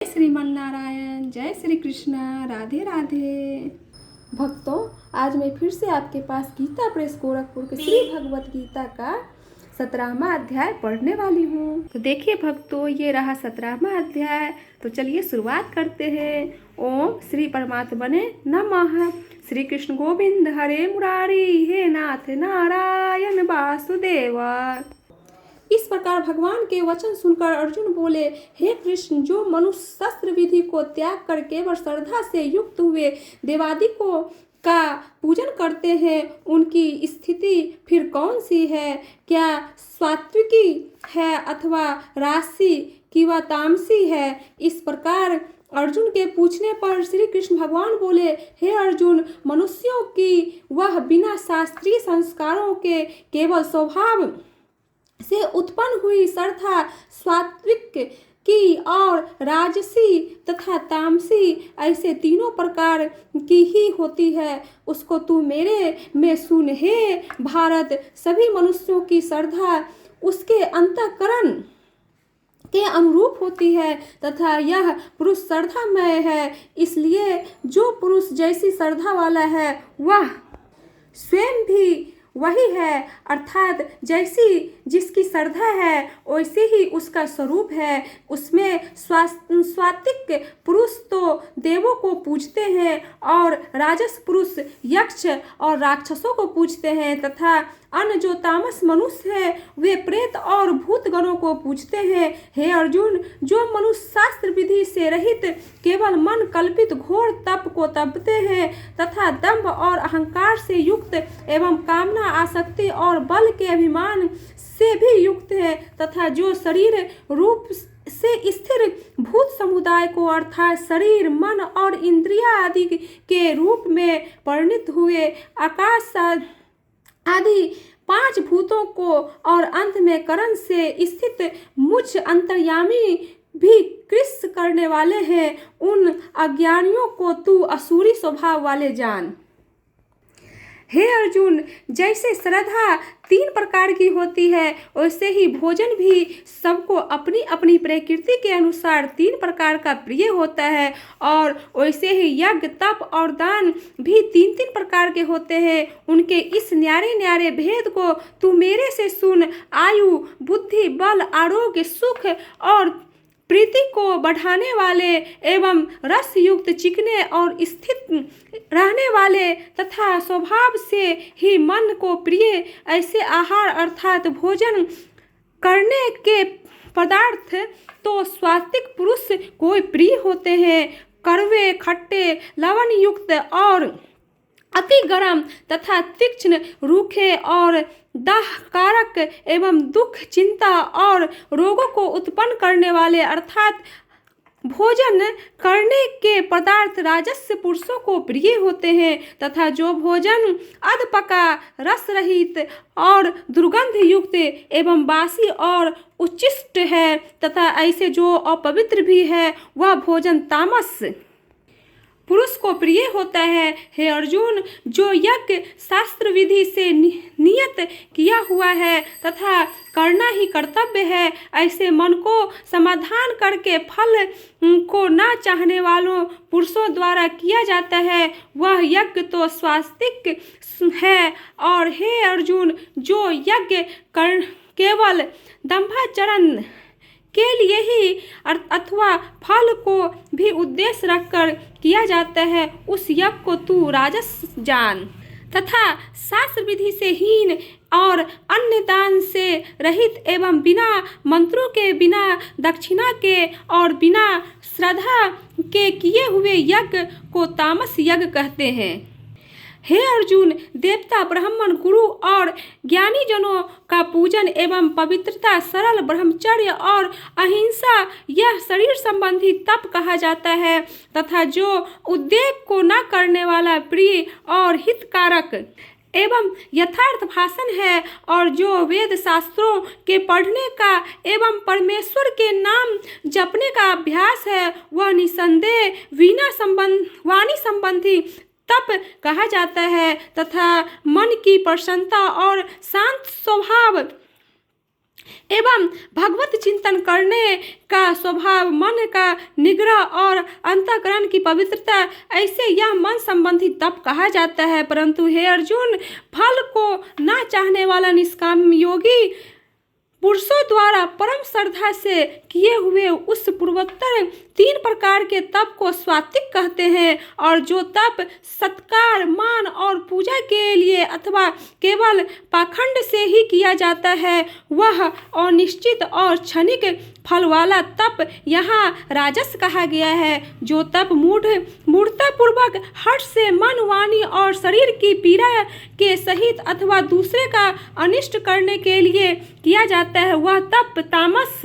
श्रीमन नारायण, जय श्री कृष्ण, राधे राधे। भक्तों, आज मैं फिर से आपके पास गीता प्रेस गोरखपुर के श्री भगवत गीता का 17वां अध्याय पढ़ने वाली हूँ। तो देखिए भक्तों, ये रहा 17वां अध्याय। तो चलिए शुरुआत करते हैं। ओम श्री परमात्मने नमः। श्री कृष्ण गोविंद हरे मुरारी, हे नाथ नारायण वासुदेव। इस प्रकार भगवान के वचन सुनकर अर्जुन बोले, हे कृष्ण, जो मनुष्य शस्त्र विधि को त्याग कर केवल श्रद्धा से युक्त हुए देवादिकों का पूजन करते हैं, उनकी स्थिति फिर कौन सी है? क्या सात्विकी है अथवा राशि की व तामसी है? इस प्रकार अर्जुन के पूछने पर श्री कृष्ण भगवान बोले, हे अर्जुन, मनुष्यों की वह बिना शास्त्रीय संस्कारों के केवल स्वभाव से उत्पन्न हुई श्रद्धा सात्विक की और राजसी तथा तामसी ऐसे तीनों प्रकार की ही होती है। उसको तू मेरे में सुन। हे भारत, सभी मनुष्यों की श्रद्धा उसके अंतःकरण के अनुरूप होती है तथा यह पुरुष श्रद्धामय है। इसलिए जो पुरुष जैसी श्रद्धा वाला है वह स्वयं भी वही है, अर्थात जैसी जिसकी श्रद्धा है वैसे ही उसका स्वरूप है। उसमें सात्विक पुरुष तो देवों को पूजते हैं और राजस पुरुष यक्ष और राक्षसों को पूजते हैं तथा अन्य जो तामस मनुष्य है वे प्रेत और भूत गणों को पूजते हैं। हे अर्जुन, जो मनुष्य शास्त्र विधि से रहित केवल मन कल्पित घोर तप को तपते हैं तथा दंभ और अहंकार से युक्त एवं कामना, आसक्ति और बल के अभिमान से भी युक्त है तथा जो शरीर रूप से स्थिर भूत समुदाय को अर्थात शरीर, मन और इंद्रिया आदि के रूप में परिणित हुए आकाश आदि 5 भूतों को और अंत में करण से स्थित मुझ अंतर्यामी भी कृष्ण करने वाले हैं, उन अज्ञानियों को तू असुरी स्वभाव वाले जान। हे अर्जुन, जैसे श्रद्धा 3 प्रकार की होती है वैसे ही भोजन भी सबको अपनी अपनी प्रकृति के अनुसार 3 प्रकार का प्रिय होता है और वैसे ही यज्ञ, तप और दान भी 3-3 प्रकार के होते हैं। उनके इस न्यारे न्यारे भेद को तू मेरे से सुन। आयु, बुद्धि, बल, आरोग्य, सुख और प्रीति को बढ़ाने वाले एवं रस युक्त, चिकने और स्थित रहने वाले तथा स्वभाव से ही मन को प्रिय ऐसे आहार अर्थात भोजन करने के पदार्थ तो सात्विक पुरुष को प्रिय होते हैं। कड़वे, खट्टे, लवण युक्त और अति गरम तथा तीक्ष्ण, रूखे और दाहकारक एवं दुख, चिंता और रोगों को उत्पन्न करने वाले अर्थात भोजन करने के पदार्थ राजस्य पुरुषों को प्रिय होते हैं तथा जो भोजन अधपका, रस रहित और दुर्गंध युक्त एवं बासी और उच्छिष्ट है तथा ऐसे जो अपवित्र भी है वह भोजन तामस पुरुष को प्रिय होता है। हे अर्जुन, जो यज्ञ शास्त्र विधि से नियत किया हुआ है तथा करना ही कर्तव्य है, ऐसे मन को समाधान करके फल को न चाहने वालों पुरुषों द्वारा किया जाता है, वह यज्ञ तो स्वास्तिक है। और हे अर्जुन, जो यज्ञ केवल दंभाचरण के लिए ही अथवा फल को भी उद्देश्य रखकर किया जाता है, उस यज्ञ को तू राजस जान तथा शास्त्र विधि से हीन और अन्य दान से रहित एवं बिना मंत्रों के, बिना दक्षिणा के और बिना श्रद्धा के किए हुए यज्ञ को तामस यज्ञ कहते हैं। हे अर्जुन, देवता, ब्राह्मण, गुरु और ज्ञानी जनों का पूजन एवं पवित्रता, सरल ब्रह्मचर्य और अहिंसा यह शरीर संबंधी तप कहा जाता है तथा जो उद्योग को न करने वाला प्रिय और हितकारक एवं यथार्थ भाषण है और जो वेद शास्त्रों के पढ़ने का एवं परमेश्वर के नाम जपने का अभ्यास है वह निसंदेह वाणी संबंधी तप कहा जाता है तथा मन की प्रसन्नता और शांत स्वभाव एवं भगवत चिंतन करने का स्वभाव, मन का निग्रह और अंतःकरण की पवित्रता, ऐसे यह मन संबंधी तप कहा जाता है। परंतु हे अर्जुन, फल को ना चाहने वाला निष्काम योगी पुरुषों द्वारा परम श्रद्धा से किए हुए उस पूर्वोत्तर 3 प्रकार के तप को सात्विक कहते हैं। और जो तप सत्कार, मान और पूजा के लिए अथवा केवल पाखंड से ही किया जाता है, वह अनिश्चित और क्षणिक फल वाला तप यहाँ राजस कहा गया है। जो तप मूढ़तापूर्वक हर्ष से मन, वाणी और शरीर की पीड़ा के सहित अथवा दूसरे का अनिष्ट करने के लिए किया जाता है, वह तप तामस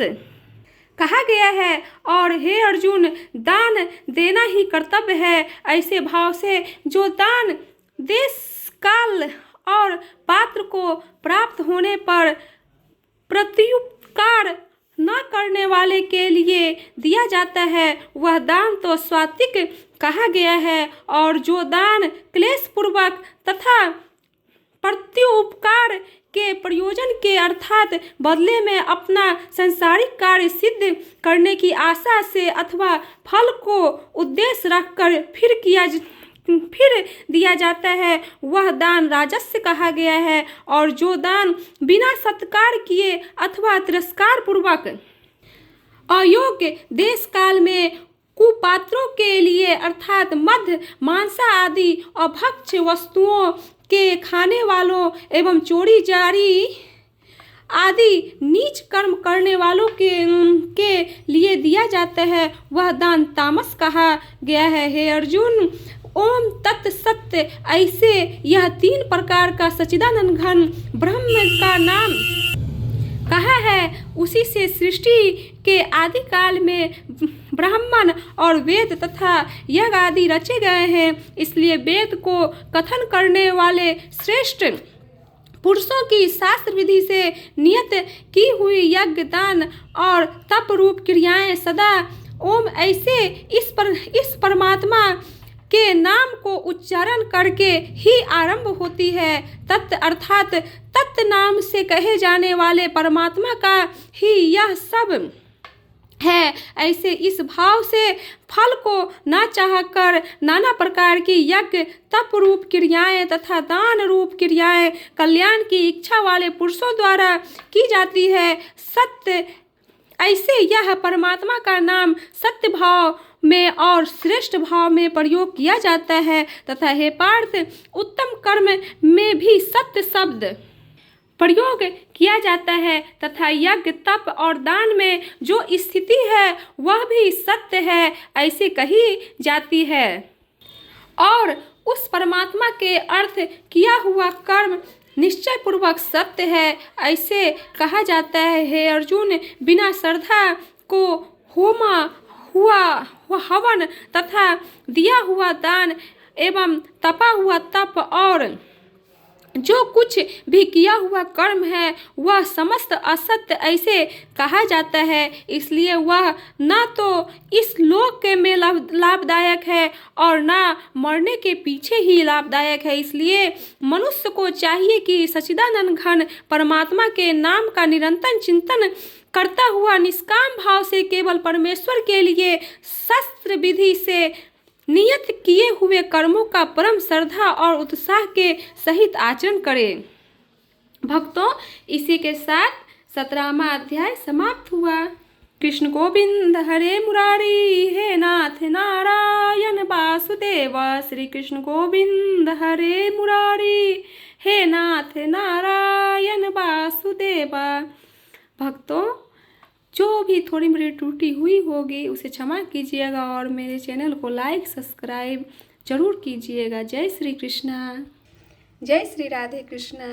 कहा गया है। और हे अर्जुन, दान देना ही कर्तव्य है। ऐसे भाव से जो दान देश, काल और पात्र को प्राप्त होने पर प्रत्युपकार न करने वाले के लिए दिया जाता है, वह दान तो सात्विक कहा गया है। और जो दान क्लेश पूर्वक तथा प्रत्युपकार के प्रयोजन के अर्थात बदले में अपना संसारिक कार्य सिद्ध करने की आशा से अथवा फल को उद्देश्य रखकर फिर दिया जाता है, वह दान राजस्य कहा गया है। और जो दान बिना सत्कार किए अथवा तिरस्कार पूर्वक अयोग्य देश काल में कुपात्रों के लिए अर्थात मध्य, मांसा आदि अभक्ष्य वस्तुओं के खाने वालों एवं चोरी जारी आदि नीच कर्म करने वालों के लिए दिया जाता है, वह दान तामस कहा गया है। हे अर्जुन, ओम तत् सत्य, ऐसे यह 3 प्रकार का सच्चिदानंद घन ब्रह्म का नाम कहा है। उसी से सृष्टि के आदि काल में ब्राह्मण और वेद तथा यज्ञ आदि रचे गए हैं। इसलिए वेद को कथन करने वाले श्रेष्ठ पुरुषों की शास्त्र विधि से नियत की हुई यज्ञ, दान और तप रूप क्रियाएं सदा ओम ऐसे इस परमात्मा के नाम को उच्चारण करके ही आरंभ होती है। तत् अर्थात तत् नाम से कहे जाने वाले परमात्मा का ही यह सब है। ऐसे इस भाव से फल को न चाहकर नाना प्रकार की यज्ञ, तप रूप क्रियाएं तथा दान रूप क्रियाएं कल्याण की इच्छा वाले पुरुषों द्वारा की जाती है। सत्य, ऐसे यह परमात्मा का नाम सत्य भाव में और श्रेष्ठ भाव में प्रयोग किया जाता है। तथा हे पार्थ, उत्तम कर्म में भी सत्य शब्द प्रयोग किया जाता है तथा यज्ञ, तप और दान में जो स्थिति है वह भी सत्य है ऐसे कही जाती है। और उस परमात्मा के अर्थ किया हुआ कर्म निश्चय पूर्वक सत्य है ऐसे कहा जाता है। हे अर्जुन, बिना श्रद्धा को होमा हुआ हवन तथा दिया हुआ दान एवं तपा हुआ तप और जो कुछ भी किया हुआ कर्म है वह समस्त असत्य ऐसे कहा जाता है। इसलिए वह न तो इस लोक के में लाभदायक है और न मरने के पीछे ही लाभदायक है। इसलिए मनुष्य को चाहिए कि सच्चिदानंद घन परमात्मा के नाम का निरंतर चिंतन करता हुआ निष्काम भाव से केवल परमेश्वर के लिए शास्त्र विधि से नियत किए हुए कर्मों का परम श्रद्धा और उत्साह के सहित आचरण करें। भक्तों, इसी के साथ 17वां अध्याय समाप्त हुआ। कृष्ण गोविंद हरे मुरारी, हे नाथ नारायण वासुदेव। श्री कृष्ण गोविंद हरे मुरारी, हे नाथ नारायण वासुदेव। भक्तों, जो भी थोड़ी मेरी त्रुटि हुई होगी उसे क्षमा कीजिएगा और मेरे चैनल को लाइक सब्सक्राइब जरूर कीजिएगा। जय श्री कृष्णा, जय श्री राधे कृष्णा।